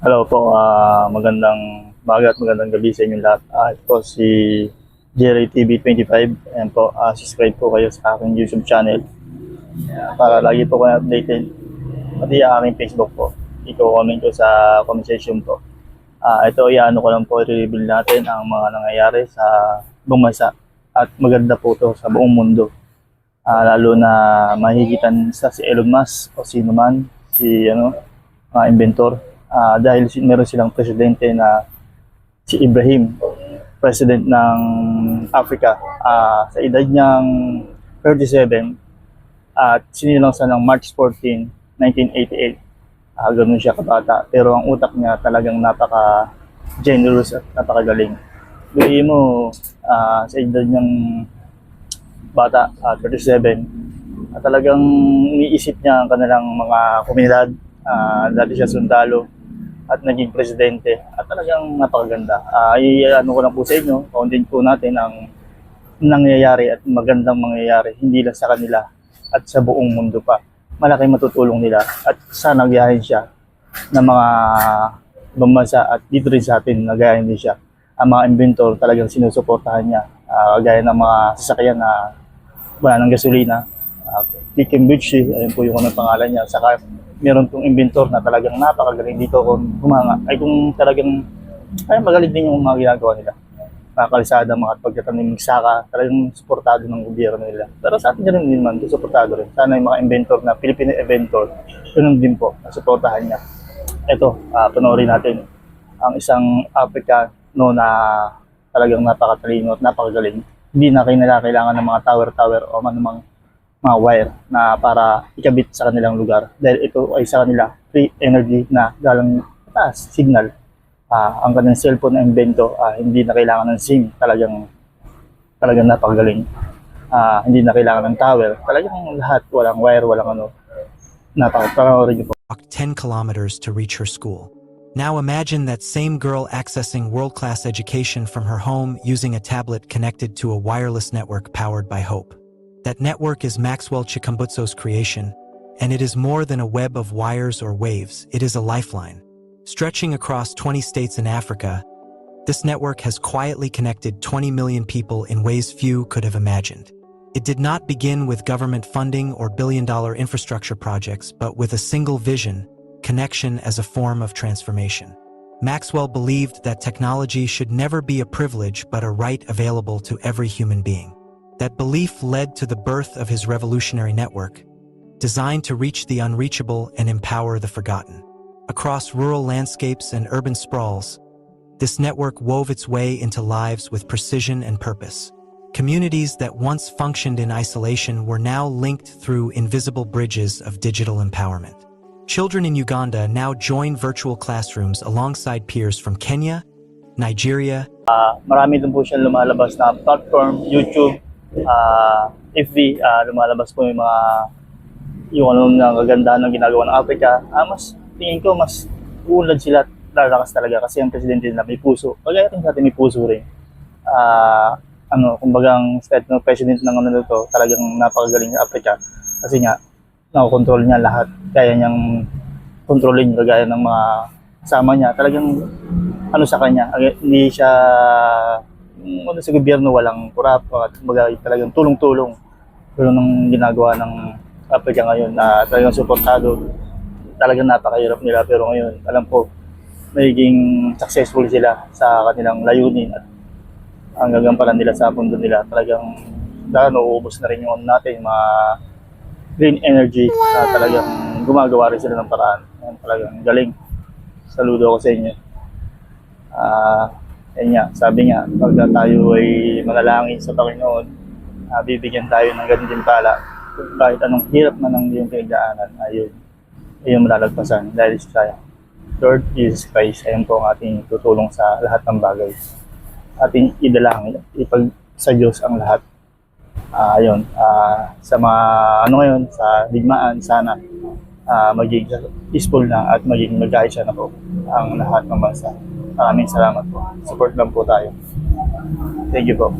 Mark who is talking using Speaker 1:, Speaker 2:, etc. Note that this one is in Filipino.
Speaker 1: Hello po, magandang umaga at magandang gabi sa inyong lahat. Ito po si Jerry TV 25. Ayan po, subscribe po kayo sa aking YouTube channel para lagi po kayo updated. Pati ang aking Facebook po. I-comment ko sa comment section po. Ito, iano ko lang po, i-reveal natin ang mga nangyayari sa buong bansa at maganda po to sa buong mundo. Lalo na mahigitan sa si Elon Musk o sino man, mga inventor. Dahil meron silang presidente na si Ibrahim, president ng Africa. Sa edad niyang 37 at sinilang sa ng March 14, 1988. Ganun siya kabata, pero ang utak niya talagang napaka-generous at napakagaling. Gawin mo, sa edad niyang bata, 37, talagang iniisip niya ang kanilang mga komunidad. Dati siya sundalo at naging presidente at talagang napakaganda. Ano ko lang po sa inyo, kauntin po natin ang nangyayari at magandang mangyayari, hindi lang sa kanila at sa buong mundo pa. Malaking matutulong nila at sana gayahin siya ng mga ibang bansa at dito rin sa atin nagayahin din siya. Ang mga inventor talagang sinusuportahan niya, gaya ng mga sasakyan na wala ng gasolina. Kikimbuchi, ayun po yung pangalan niya. Saka meron pong inventor na talagang napakagaling dito kung kung talagang magaling din yung mga ginagawa nila. Kalsada, mga pagtatanim ng saka, talagang suportado ng gobyerno nila. Pero sa atin rin naman, suportado rin. Sana yung mga inventor na Filipino inventor, yun din po, suportahan niya. Ito, panoorin natin ang isang Africano na talagang napakatalino at napakagaling. Hindi na kailangan ng mga tower o manumang mga wire na para ikabit sa kanilang lugar. Dahil ito ay sa kanila free energy na galang taas, signal. Ang kanilang cellphone na invento, hindi na kailangan ng SIM. Talagang napakagaling. Hindi na kailangan ng tower. Talagang lahat, walang wire, walang napakapanoorin niyo po.
Speaker 2: Walked 10 kilometers to reach her school. Now imagine that same girl accessing world-class education from her home using a tablet connected to a wireless network powered by Hope. That network is Maxwell Chikumbutso's creation, and it is more than a web of wires or waves, it is a lifeline. Stretching across 20 states in Africa, this network has quietly connected 20 million people in ways few could have imagined. It did not begin with government funding or billion-dollar infrastructure projects, but with a single vision: connection as a form of transformation. Maxwell believed that technology should never be a privilege but a right available to every human being. That belief led to the birth of his revolutionary network, designed to reach the unreachable and empower the forgotten. Across rural landscapes and urban sprawls, this network wove its way into lives with precision and purpose. Communities that once functioned in isolation were now linked through invisible bridges of digital empowerment. Children in Uganda now join virtual classrooms alongside peers from Kenya, Nigeria.
Speaker 1: Marami din po siyang lumalabas na platform, YouTube, FB, lumalabas po yung kagandahan ng ginagawa ng Africa. Mas tingin ko mas uunlad sila, lalakas talaga kasi ang presidente nila may puso. Kagaya rin sa atin may puso rin. Kumbagang president ng talagang napakagaling sa Africa kasi nga nakokontrol niya lahat. Kaya niyang kontrolin kagaya ng mga kasama niya. Talagang sa kanya, hindi siya sa gobyerno, walang kurap at talagang tulong-tulong ng ginagawa ng Africa ngayon na talagang suportado. Talagang napakahirap nila pero ngayon alam ko magiging successful sila sa kanilang layunin at ang gagampanan nila sa mundo nila. Talagang uubos na rin yung natin mga green energy na talagang gumagawa rin sila ng paraan. Talagang galing. Saludo ako sa inyo. Sabi nga, pag tayo ay manalangin sa Panginoon, bibigyan tayo ng ganun pala. Kahit anong hirap na ng iyong pinagdaanan, ayun malalagpasan dahil sa Lord Jesus Christ. Ayun po ang ating tutulong sa lahat ng bagay. Ating idalangin, sa Diyos ang lahat. Sa mga ngayon, sa digmaan, sana maging peaceful na at maging mag-aayos na po ang lahat ng bansa. Maraming salamat po. Support lang po tayo. Thank you po.